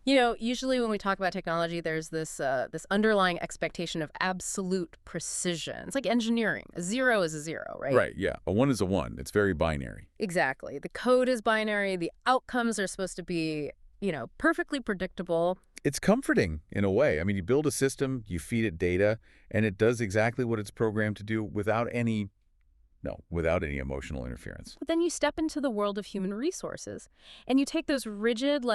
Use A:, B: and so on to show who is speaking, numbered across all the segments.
A: Usually when we talk about technology, there's this underlying expectation of absolute precision. It's like engineering. A zero is a zero, right?
B: Right, yeah. A 1 is a 1. It's very binary.
A: Exactly. The code is binary. The outcomes are supposed to be, perfectly predictable.
B: It's comforting in a way. I mean, you build a system, you feed it data, and it does exactly what it's programmed to do without any emotional interference.
A: But then you step into the world of human resources, and you take those rigid,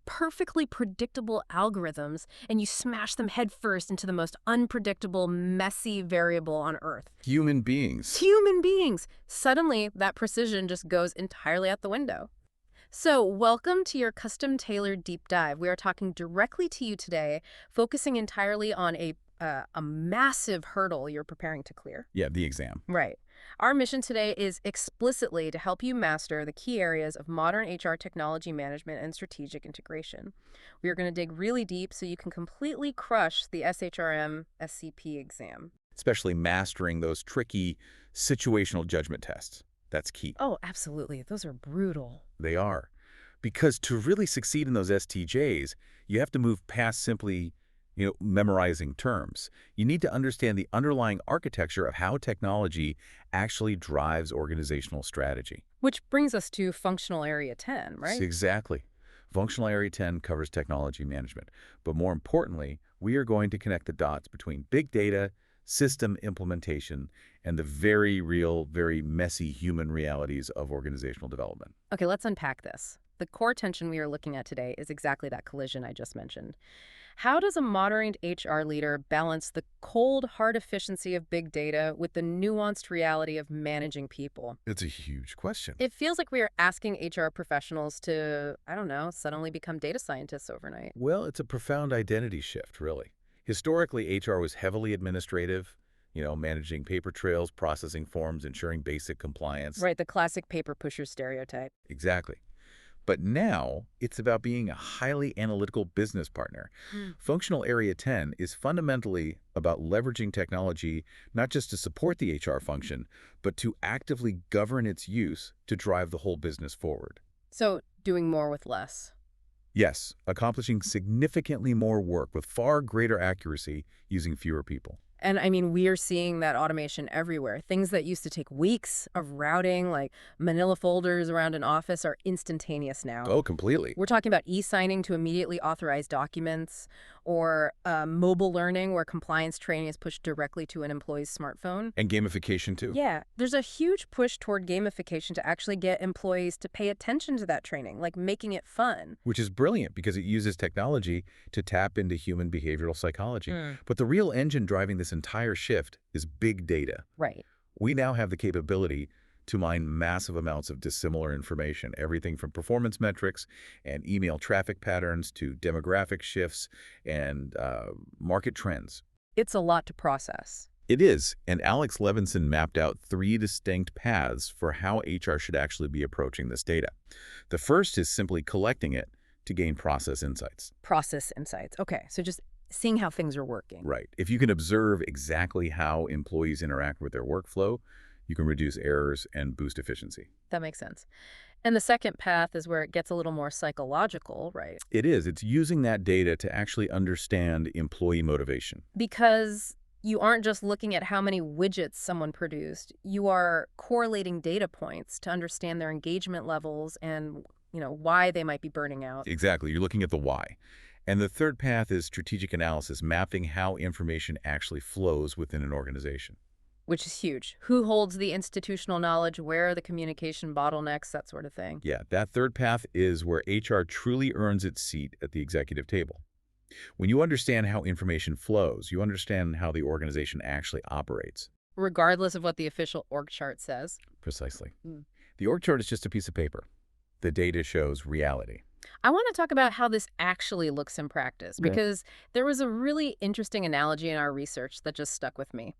A: perfectly predictable algorithms, and you smash them headfirst into the most unpredictable, messy variable on Earth.
B: Human beings.
A: Human beings! Suddenly, that precision just goes entirely out the window. So, welcome to your custom-tailored deep dive. We are talking directly to you today, focusing entirely on a massive hurdle you're preparing to clear.
B: Yeah, the exam.
A: Right. Our mission today is explicitly to help you master the key areas of modern HR technology management and strategic integration. We are going to dig really deep so you can completely crush the SHRM SCP exam.
B: Especially mastering those tricky situational judgment tests. That's key.
A: Oh, absolutely. Those are brutal.
B: They are. Because to really succeed in those STJs, you have to move past simply memorizing terms. You need to understand the underlying architecture of how technology actually drives organizational strategy.
A: Which brings us to Functional Area 10, right?
B: Exactly. Functional Area 10 covers technology management. But more importantly, we are going to connect the dots between big data, system implementation, and the very real, very messy human realities of organizational development.
A: Okay, let's unpack this. The core tension we are looking at today is exactly that collision I just mentioned. How does a modern HR leader balance the cold, hard efficiency of big data with the nuanced reality of managing people?
B: It's a huge question.
A: It feels like we are asking HR professionals to, suddenly become data scientists overnight.
B: Well, it's a profound identity shift, really. Historically, HR was heavily administrative, managing paper trails, processing forms, ensuring basic compliance.
A: Right, the classic paper pusher stereotype.
B: Exactly. But now, it's about being a highly analytical business partner. Functional Area 10 is fundamentally about leveraging technology not just to support the HR function, but to actively govern its use to drive the whole business forward.
A: So, doing more with less.
B: Yes, accomplishing significantly more work with far greater accuracy using fewer people.
A: And we are seeing that automation everywhere. Things that used to take weeks of routing, like manila folders around an office, are instantaneous now.
B: Oh, completely.
A: We're talking about e-signing to immediately authorize documents, or mobile learning where compliance training is pushed directly to an employee's smartphone.
B: And gamification, too.
A: Yeah, there's a huge push toward gamification to actually get employees to pay attention to that training, like making it fun.
B: Which is brilliant because it uses technology to tap into human behavioral psychology. But the real engine driving this entire shift is big data.
A: Right.
B: We now have the capability to mine massive amounts of dissimilar information, everything from performance metrics and email traffic patterns to demographic shifts and market trends.
A: It's a lot to process.
B: It is, and Alex Levinson mapped out 3 distinct paths for how HR should actually be approaching this data. The first is simply collecting it to gain process insights.
A: Process insights. Okay, so just seeing how things are working.
B: Right. If you can observe exactly how employees interact with their workflow, you can reduce errors and boost efficiency.
A: That makes sense. And the second path is where it gets a little more psychological, right?
B: It is. It's using that data to actually understand employee motivation.
A: Because you aren't just looking at how many widgets someone produced. You are correlating data points to understand their engagement levels and, why they might be burning out.
B: Exactly. You're looking at the why. And the third path is strategic analysis, mapping how information actually flows within an organization.
A: Which is huge. Who holds the institutional knowledge? Where are the communication bottlenecks? That sort of thing.
B: Yeah, that third path is where HR truly earns its seat at the executive table. When you understand how information flows, you understand how the organization actually operates.
A: Regardless of what the official org chart says.
B: Precisely. The org chart is just a piece of paper. The data shows reality.
A: I want to talk about how this actually looks in practice, because there was a really interesting analogy in our research that just stuck with me.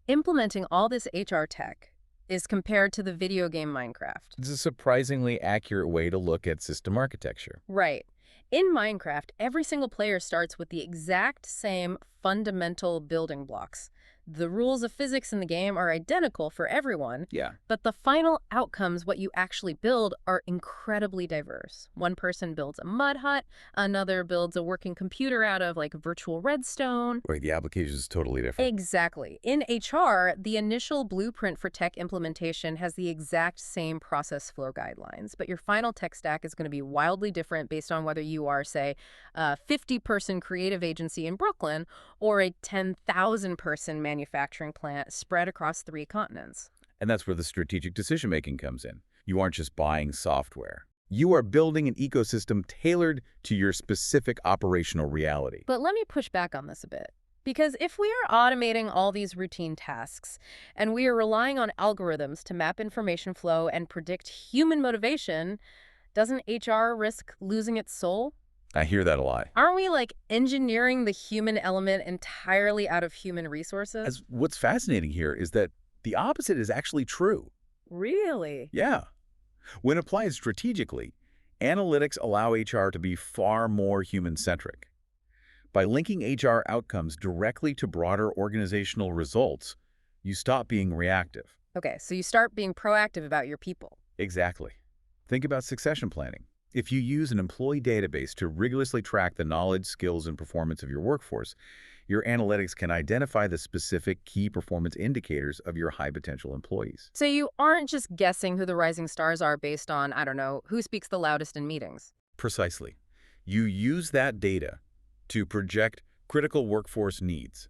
A: Implementing all this HR tech is compared to the video game Minecraft.
B: It's a surprisingly accurate way to look at system architecture.
A: Right. In Minecraft, every single player starts with the exact same fundamental building blocks. The rules of physics in the game are identical for everyone,
B: Yeah.
A: but the final outcomes, what you actually build, are incredibly diverse. One person builds a mud hut, another builds a working computer out of like virtual redstone.
B: Right, the application is totally different.
A: Exactly. In HR, the initial blueprint for tech implementation has the exact same process flow guidelines, but your final tech stack is going to be wildly different based on whether you are, say, a 50-person creative agency in Brooklyn or a 10,000-person manufacturing plant spread across 3 continents.
B: And that's where the strategic decision-making comes in. You aren't just buying software. You are building an ecosystem tailored to your specific operational reality.
A: But let me push back on this a bit. Because if we are automating all these routine tasks, and we are relying on algorithms to map information flow and predict human motivation, doesn't HR risk losing its soul?
B: I hear that a lot.
A: Aren't we, like, engineering the human element entirely out of human resources?
B: What's fascinating here is that the opposite is actually true.
A: Really?
B: Yeah. When applied strategically, analytics allow HR to be far more human-centric. By linking HR outcomes directly to broader organizational results, you stop being reactive.
A: Okay, so you start being proactive about your people.
B: Exactly. Think about succession planning. If you use an employee database to rigorously track the knowledge, skills, and performance of your workforce, your analytics can identify the specific key performance indicators of your high-potential employees.
A: So you aren't just guessing who the rising stars are based on, I don't know, who speaks the loudest in meetings.
B: Precisely. You use that data to project critical workforce needs.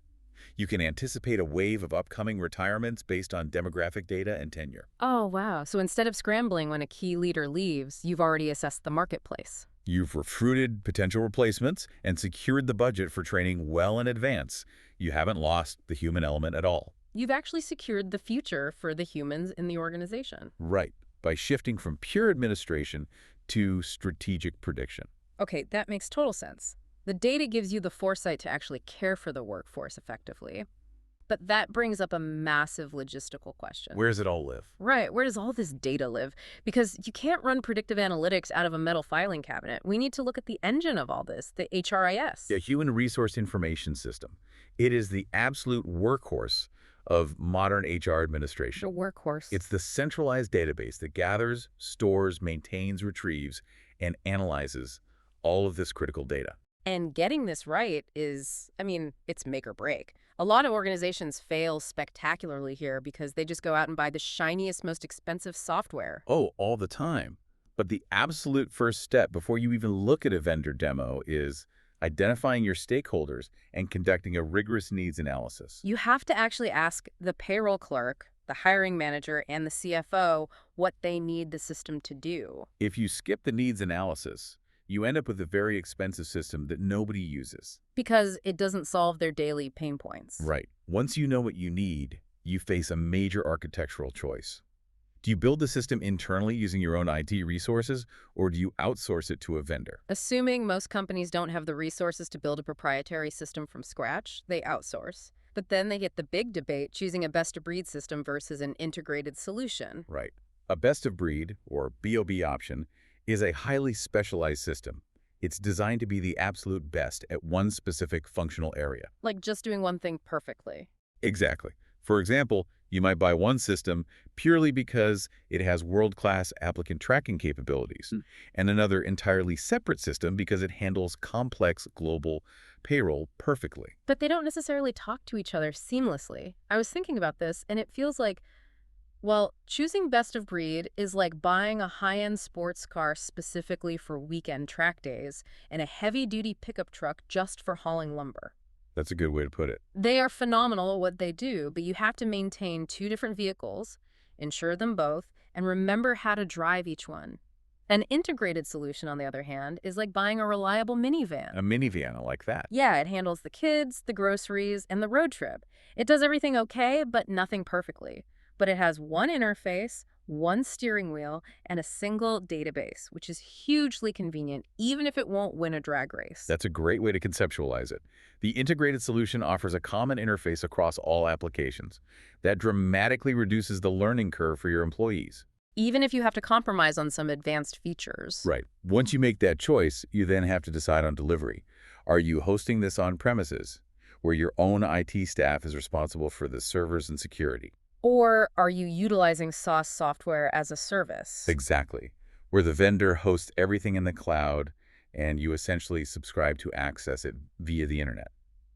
B: You can anticipate a wave of upcoming retirements based on demographic data and tenure.
A: Oh, wow. So instead of scrambling when a key leader leaves, you've already assessed the marketplace.
B: You've recruited potential replacements and secured the budget for training well in advance. You haven't lost the human element at all.
A: You've actually secured the future for the humans in the organization.
B: Right, by shifting from pure administration to strategic prediction.
A: Okay, that makes total sense. The data gives you the foresight to actually care for the workforce effectively. But that brings up a massive logistical question.
B: Where does it all live?
A: Right, where does all this data live? Because you can't run predictive analytics out of a metal filing cabinet. We need to look at the engine of all this, the HRIS.
B: The Human Resource Information System. It is the absolute workhorse of modern HR administration.
A: The workhorse.
B: It's the centralized database that gathers, stores, maintains, retrieves, and analyzes all of this critical data.
A: And getting this right is, it's make or break. A lot of organizations fail spectacularly here because they just go out and buy the shiniest, most expensive software.
B: Oh, all the time. But the absolute first step before you even look at a vendor demo is identifying your stakeholders and conducting a rigorous needs analysis.
A: You have to actually ask the payroll clerk, the hiring manager, and the CFO what they need the system to do.
B: If you skip the needs analysis, you end up with a very expensive system that nobody uses.
A: Because it doesn't solve their daily pain points.
B: Right. Once you know what you need, you face a major architectural choice. Do you build the system internally using your own IT resources, or do you outsource it to a vendor?
A: Assuming most companies don't have the resources to build a proprietary system from scratch, they outsource. But then they get the big debate choosing a best-of-breed system versus an integrated solution.
B: Right. A best-of-breed, or BOB option, is a highly specialized system. It's designed to be the absolute best at one specific functional area.
A: Like just doing one thing perfectly.
B: Exactly. For example, you might buy one system purely because it has world-class applicant tracking capabilities, and another entirely separate system because it handles complex global payroll perfectly.
A: But they don't necessarily talk to each other seamlessly. I was thinking about this, and it feels like, well, choosing best of breed is like buying a high-end sports car specifically for weekend track days and a heavy-duty pickup truck just for hauling lumber.
B: That's a good way to put it.
A: They are phenomenal at what they do, but you have to maintain 2 different vehicles, insure them both, and remember how to drive each one. An integrated solution, on the other hand, is like buying a reliable minivan.
B: A minivan, I like that.
A: Yeah, it handles the kids, the groceries, and the road trip. It does everything okay, but nothing perfectly. But it has one interface, one steering wheel, and a single database, which is hugely convenient, even if it won't win a drag race.
B: That's a great way to conceptualize it. The integrated solution offers a common interface across all applications. That dramatically reduces the learning curve for your employees.
A: Even if you have to compromise on some advanced features.
B: Right. Once you make that choice, you then have to decide on delivery. Are you hosting this on premises? where your own IT staff is responsible for the servers and security.
A: Or are you utilizing SaaS software as a service?
B: Exactly. Where the vendor hosts everything in the cloud and you essentially subscribe to access it via the internet.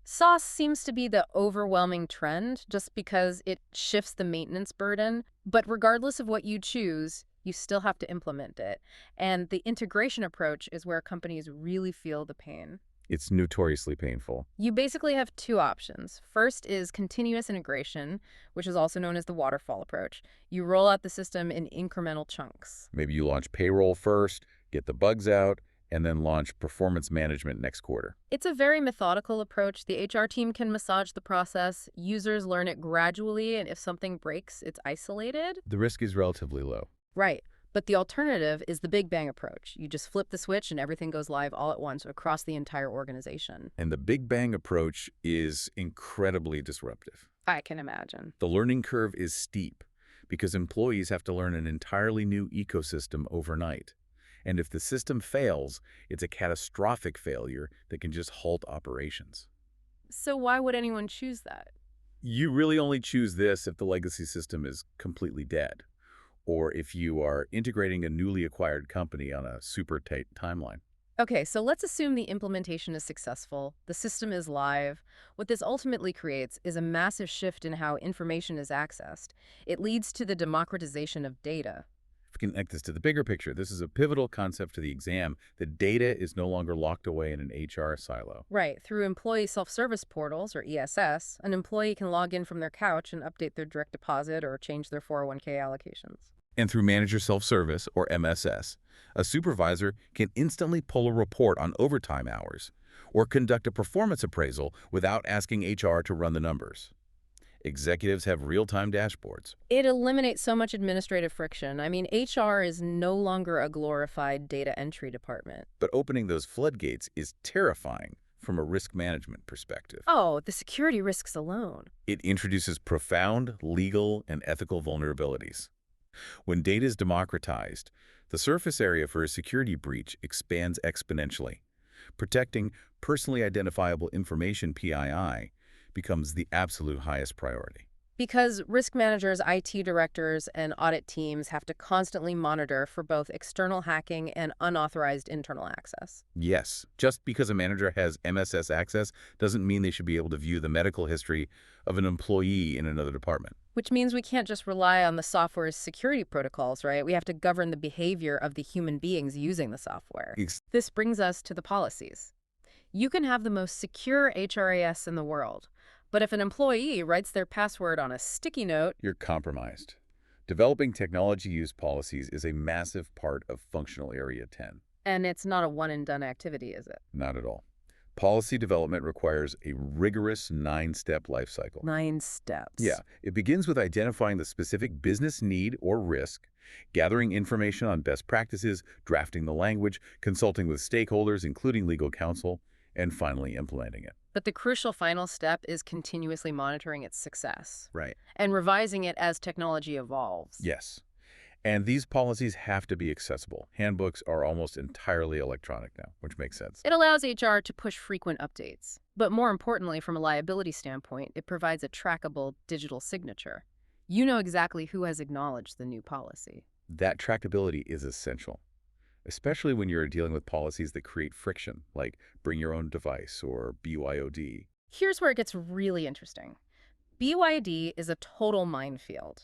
A: SaaS seems to be the overwhelming trend just because it shifts the maintenance burden, but regardless of what you choose, you still have to implement it. And the integration approach is where companies really feel the pain.
B: It's notoriously painful.
A: You basically have two options. First is continuous integration, which is also known as the waterfall approach. You roll out the system in incremental chunks.
B: Maybe you launch payroll first, get the bugs out, and then launch performance management next quarter.
A: It's a very methodical approach. The HR team can massage the process. Users learn it gradually, and if something breaks, it's isolated.
B: The risk is relatively low.
A: Right. But the alternative is the Big Bang approach. You just flip the switch and everything goes live all at once across the entire organization.
B: And the Big Bang approach is incredibly disruptive.
A: I can imagine.
B: The learning curve is steep because employees have to learn an entirely new ecosystem overnight. And if the system fails, it's a catastrophic failure that can just halt operations.
A: So why would anyone choose that?
B: You really only choose this if the legacy system is completely dead, or if you are integrating a newly acquired company on a super tight timeline.
A: Okay, so let's assume the implementation is successful, the system is live. What this ultimately creates is a massive shift in how information is accessed. It leads to the democratization of data.
B: If we connect this to the bigger picture, this is a pivotal concept to the exam. The data is no longer locked away in an HR silo.
A: Right, through employee self-service portals, or ESS, an employee can log in from their couch and update their direct deposit or change their 401k allocations.
B: And through manager self-service, or MSS, a supervisor can instantly pull a report on overtime hours or conduct a performance appraisal without asking HR to run the numbers. Executives have real-time dashboards.
A: It eliminates so much administrative friction. I mean, HR is no longer a glorified data entry department.
B: But opening those floodgates is terrifying from a risk management perspective.
A: Oh, the security risks alone.
B: It introduces profound legal and ethical vulnerabilities. When data is democratized, the surface area for a security breach expands exponentially. Protecting personally identifiable information, PII, becomes the absolute highest priority.
A: Because risk managers, IT directors, and audit teams have to constantly monitor for both external hacking and unauthorized internal access.
B: Yes, just because a manager has MSS access doesn't mean they should be able to view the medical history of an employee in another department.
A: Which means we can't just rely on the software's security protocols, right? We have to govern the behavior of the human beings using the software. This brings us to the policies. You can have the most secure HRIS in the world, but if an employee writes their password on a sticky note,
B: you're compromised. Developing technology use policies is a massive part of Functional Area 10.
A: And it's not a one-and-done activity, is it?
B: Not at all. Policy development requires a rigorous 9-step life cycle.
A: 9 steps.
B: Yeah, it begins with identifying the specific business need or risk, gathering information on best practices, drafting the language, consulting with stakeholders, including legal counsel, and finally implementing it.
A: But the crucial final step is continuously monitoring its success.
B: Right.
A: And revising it as technology evolves.
B: Yes. And these policies have to be accessible. Handbooks are almost entirely electronic now, which makes sense.
A: It allows HR to push frequent updates. But more importantly, from a liability standpoint, it provides a trackable digital signature. You know exactly who has acknowledged the new policy.
B: That trackability is essential, especially when you're dealing with policies that create friction, like bring your own device or BYOD.
A: Here's where it gets really interesting. BYOD is a total minefield.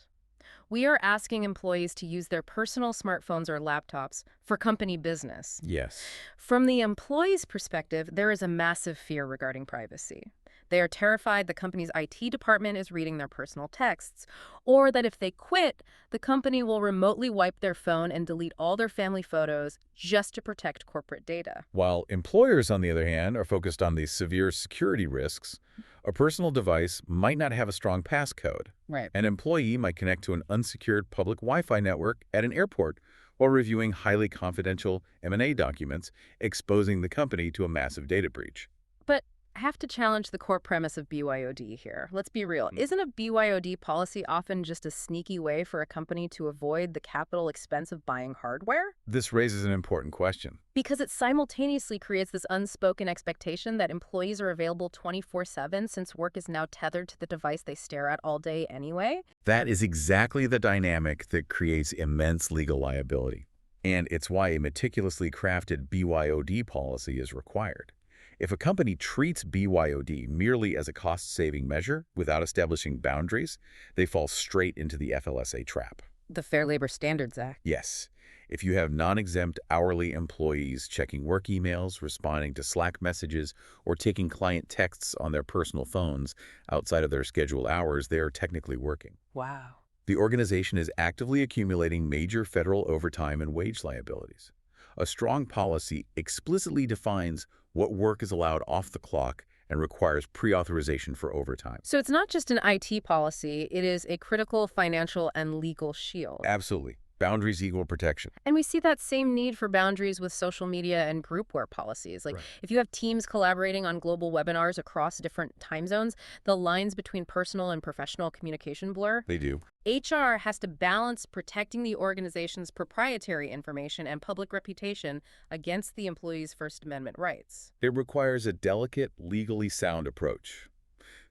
A: We are asking employees to use their personal smartphones or laptops for company business.
B: Yes.
A: From the employee's perspective, there is a massive fear regarding privacy. They are terrified the company's IT department is reading their personal texts, or that if they quit, the company will remotely wipe their phone and delete all their family photos just to protect corporate data.
B: While employers, on the other hand, are focused on these severe security risks, a personal device might not have a strong passcode.
A: Right.
B: An employee might connect to an unsecured public Wi-Fi network at an airport or reviewing highly confidential M&A documents, exposing the company to a massive data breach.
A: But I have to challenge the core premise of BYOD here. Let's be real.
B: Hmm.
A: Isn't a BYOD policy often just a sneaky way for a company to avoid the capital expense of buying hardware?
B: This raises an important question.
A: Because it simultaneously creates this unspoken expectation that employees are available 24/7 since work is now tethered to the device they stare at all day anyway.
B: That is exactly the dynamic that creates immense legal liability. And it's why a meticulously crafted BYOD policy is required. If a company treats BYOD merely as a cost-saving measure without establishing boundaries, they fall straight into the FLSA trap.
A: The Fair Labor Standards Act.
B: Yes, if you have non-exempt hourly employees checking work emails, responding to Slack messages, or taking client texts on their personal phones outside of their scheduled hours, they are technically working.
A: Wow.
B: The organization is actively accumulating major federal overtime and wage liabilities. A strong policy explicitly defines what work is allowed off the clock and requires pre-authorization for overtime.
A: So it's not just an IT policy, it is a critical financial and legal shield.
B: Absolutely. Boundaries equal protection.
A: And we see that same need for boundaries with social media and groupware policies. Like
B: Right.
A: if you have teams collaborating on global webinars across different time zones, the lines between personal and professional communication blur.
B: They do.
A: HR has to balance protecting the organization's proprietary information and public reputation against the employee's First Amendment rights.
B: It requires a delicate, legally sound approach.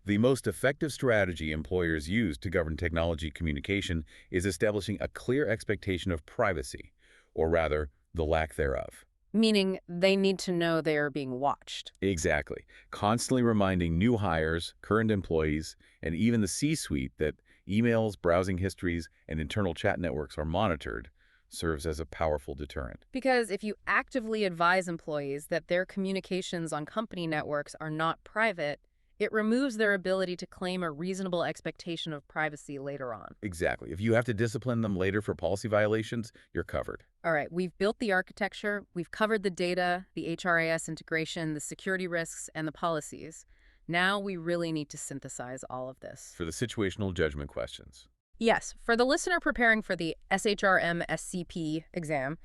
B: The most effective strategy employers use to govern technology communication is establishing a clear expectation of privacy, or rather, the lack thereof.
A: Meaning they need to know they are being watched.
B: Exactly. Constantly reminding new hires, current employees, and even the C-suite that emails, browsing histories, and internal chat networks are monitored serves as a powerful deterrent.
A: Because if you actively advise employees that their communications on company networks are not private, it removes their ability to claim a reasonable expectation of privacy later on.
B: Exactly. If you have to discipline them later for policy violations, you're covered.
A: All right, we've built the architecture, we've covered the data, the HRIS integration, the security risks, and the policies. Now we really need to synthesize all of this.
B: For the situational judgment questions.
A: Yes, for the listener preparing for the SHRM SCP exam,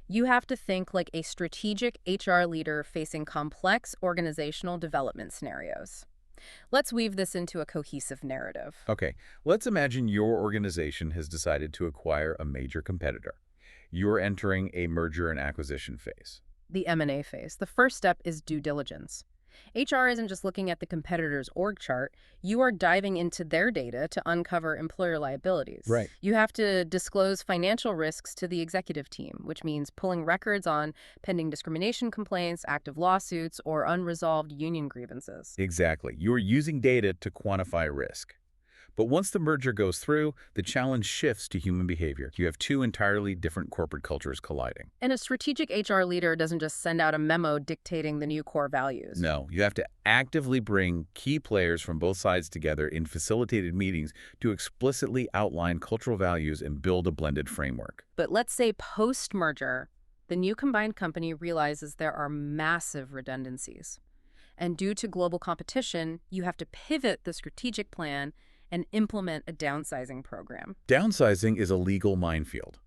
A: you have to think like a strategic HR leader facing complex organizational development scenarios. Let's weave this into a cohesive narrative.
B: Okay, let's imagine your organization has decided to acquire a major competitor. You're entering a merger and acquisition phase.
A: The M&A phase. The first step is due diligence. HR isn't just looking at the competitor's org chart. You are diving into their data to uncover employer liabilities.
B: Right.
A: You have to disclose financial risks to the executive team, which means pulling records on pending discrimination complaints, active lawsuits, or unresolved union grievances.
B: Exactly. You're using data to quantify risk. But once the merger goes through, the challenge shifts to human behavior. You have two entirely different corporate cultures colliding.
A: And a strategic HR leader doesn't just send out a memo dictating the new core values.
B: No, you have to actively bring key players from both sides together in facilitated meetings to explicitly outline cultural values and build a blended framework.
A: But let's say post-merger, the new combined company realizes there are massive redundancies. And due to global competition, you have to pivot the strategic plan and implement a downsizing program.
B: Downsizing is a legal minefield.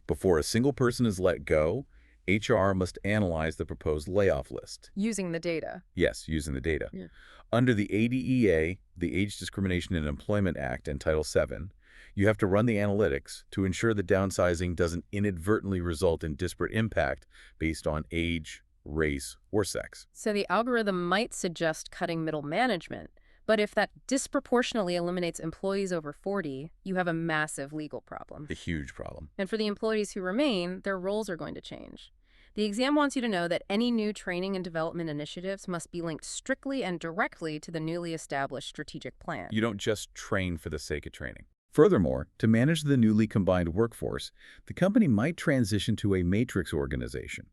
B: Before a single person is let go, HR must analyze the proposed layoff list.
A: Using the data.
B: Yes, using the data.
A: Yeah.
B: Under the ADEA, the Age Discrimination in Employment Act, and Title VII, you have to run the analytics to ensure the downsizing doesn't inadvertently result in disparate impact based on age, race, or sex.
A: So the algorithm might suggest cutting middle management, but if that disproportionately eliminates employees over 40, you have a massive legal problem.
B: A huge problem.
A: And for the employees who remain, their roles are going to change. The exam wants you to know that any new training and development initiatives must be linked strictly and directly to the newly established strategic plan.
B: You don't just train for the sake of training. Furthermore, to manage the newly combined workforce, the company might transition to a matrix organization,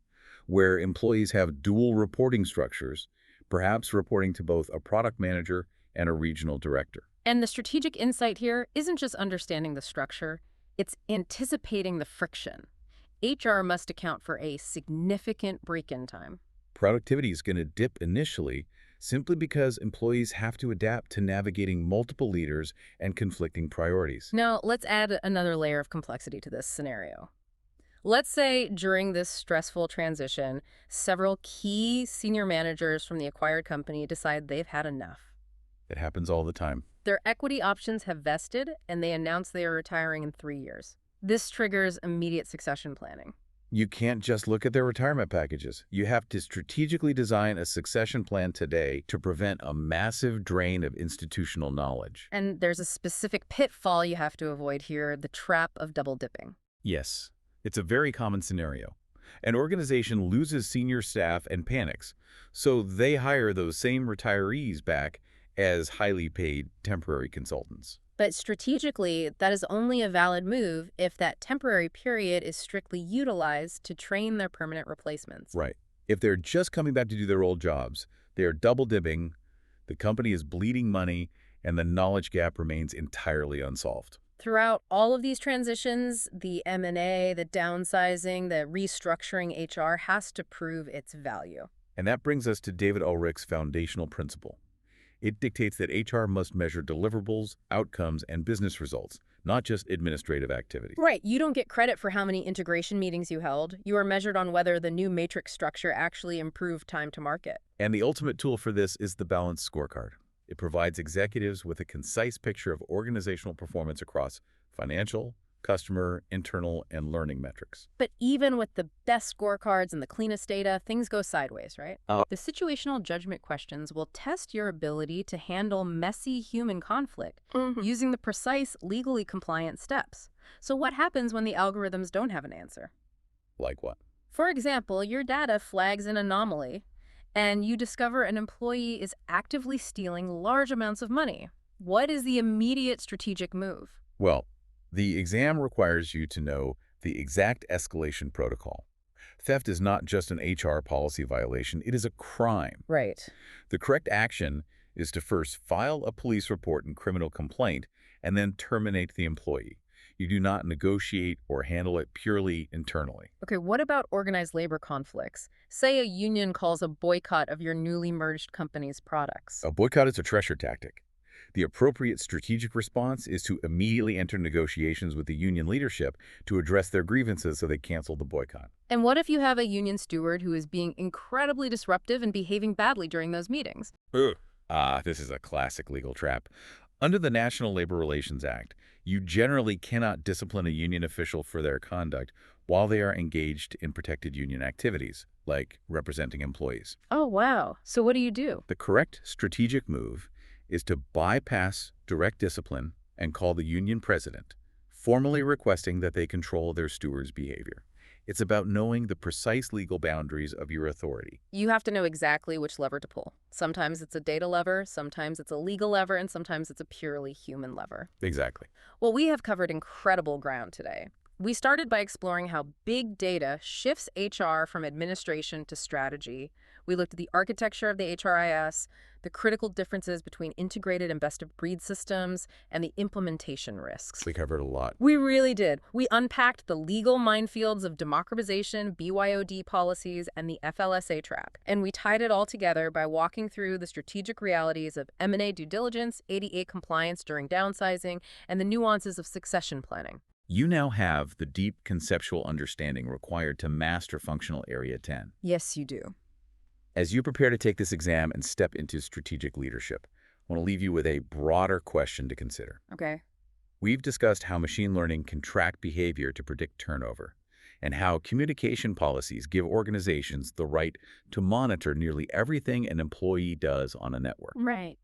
B: where employees have dual reporting structures, perhaps reporting to both a product manager and a regional director.
A: And the strategic insight here isn't just understanding the structure, it's anticipating the friction. HR must account for a significant break-in time.
B: Productivity is going to dip initially simply because employees have to adapt to navigating multiple leaders and conflicting priorities.
A: Now, let's add another layer of complexity to this scenario. Let's say during this stressful transition, several key senior managers from the acquired company decide they've had enough.
B: It happens all the time.
A: Their equity options have vested, and they announce they are retiring in 3 years. This triggers immediate succession planning.
B: You can't just look at their retirement packages. You have to strategically design a succession plan today to prevent a massive drain of institutional knowledge.
A: And there's a specific pitfall you have to avoid here, the trap of double dipping.
B: Yes, it's a very common scenario. An organization loses senior staff and panics, so they hire those same retirees back as highly paid temporary consultants.
A: But strategically, that is only a valid move if that temporary period is strictly utilized to train their permanent replacements.
B: Right. If they're just coming back to do their old jobs, they are double dipping, the company is bleeding money, and the knowledge gap remains entirely unsolved.
A: Throughout all of these transitions, the M&A, the downsizing, the restructuring HR has to prove its value.
B: And that brings us to David Ulrich's foundational principle. It dictates that HR must measure deliverables, outcomes, and business results, not just administrative activities.
A: Right. You don't get credit for how many integration meetings you held. You are measured on whether the new matrix structure actually improved time to market.
B: And the ultimate tool for this is the balanced scorecard. It provides executives with a concise picture of organizational performance across financial, customer, internal, and learning metrics.
A: But even with the best scorecards and the cleanest data, things go sideways, right? The situational judgment questions will test your ability to handle messy human conflict using the precise, legally compliant steps. So what happens when the algorithms don't have an answer?
B: Like what?
A: For example, your data flags an anomaly, and you discover an employee is actively stealing large amounts of money. What is the immediate strategic move?
B: Well, the exam requires you to know the exact escalation protocol. Theft is not just an HR policy violation, it is a crime.
A: Right.
B: The correct action is to first file a police report and criminal complaint and then terminate the employee. You do not negotiate or handle it purely internally.
A: Okay, what about organized labor conflicts? Say a union calls a boycott of your newly merged company's products.
B: A boycott is a treasure tactic. The appropriate strategic response is to immediately enter negotiations with the union leadership to address their grievances so they cancel the boycott.
A: And what if you have a union steward who is being incredibly disruptive and behaving badly during those meetings?
B: This is a classic legal trap. Under the National Labor Relations Act, you generally cannot discipline a union official for their conduct while they are engaged in protected union activities, like representing employees.
A: Oh, wow. So what do you do?
B: The correct strategic move is to bypass direct discipline and call the union president, formally requesting that they control their steward's behavior. It's about knowing the precise legal boundaries of your authority.
A: You have to know exactly which lever to pull. Sometimes it's a data lever, sometimes it's a legal lever, and sometimes it's a purely human lever.
B: Exactly.
A: Well, we have covered incredible ground today. We started by exploring how big data shifts HR from administration to strategy. We looked at the architecture of the HRIS, the critical differences between integrated and best-of-breed systems, and the implementation risks.
B: We covered a lot.
A: We really did. We unpacked the legal minefields of democratization, BYOD policies, and the FLSA trap. And we tied it all together by walking through the strategic realities of M&A due diligence, ADA compliance during downsizing, and the nuances of succession planning.
B: You now have the deep conceptual understanding required to master Functional Area 10.
A: Yes, you do.
B: As you prepare to take this exam and step into strategic leadership, I want to leave you with a broader question to consider.
A: Okay.
B: We've discussed how machine learning can track behavior to predict turnover, and how communication policies give organizations the right to monitor nearly everything an employee does on a network.
A: Right.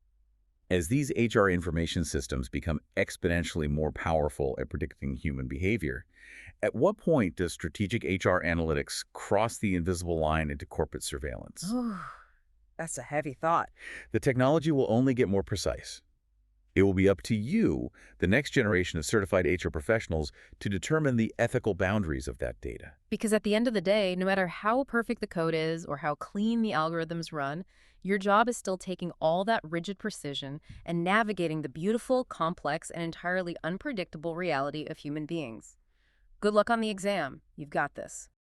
B: As these HR information systems become exponentially more powerful at predicting human behavior, at what point does strategic HR analytics cross the invisible line into corporate surveillance?
A: Oh, that's a heavy thought.
B: The technology will only get more precise. It will be up to you, the next generation of certified HR professionals, to determine the ethical boundaries of that data.
A: Because at the end of the day, no matter how perfect the code is or how clean the algorithms run, your job is still taking all that rigid precision and navigating the beautiful, complex, and entirely unpredictable reality of human beings. Good luck on the exam. You've got this.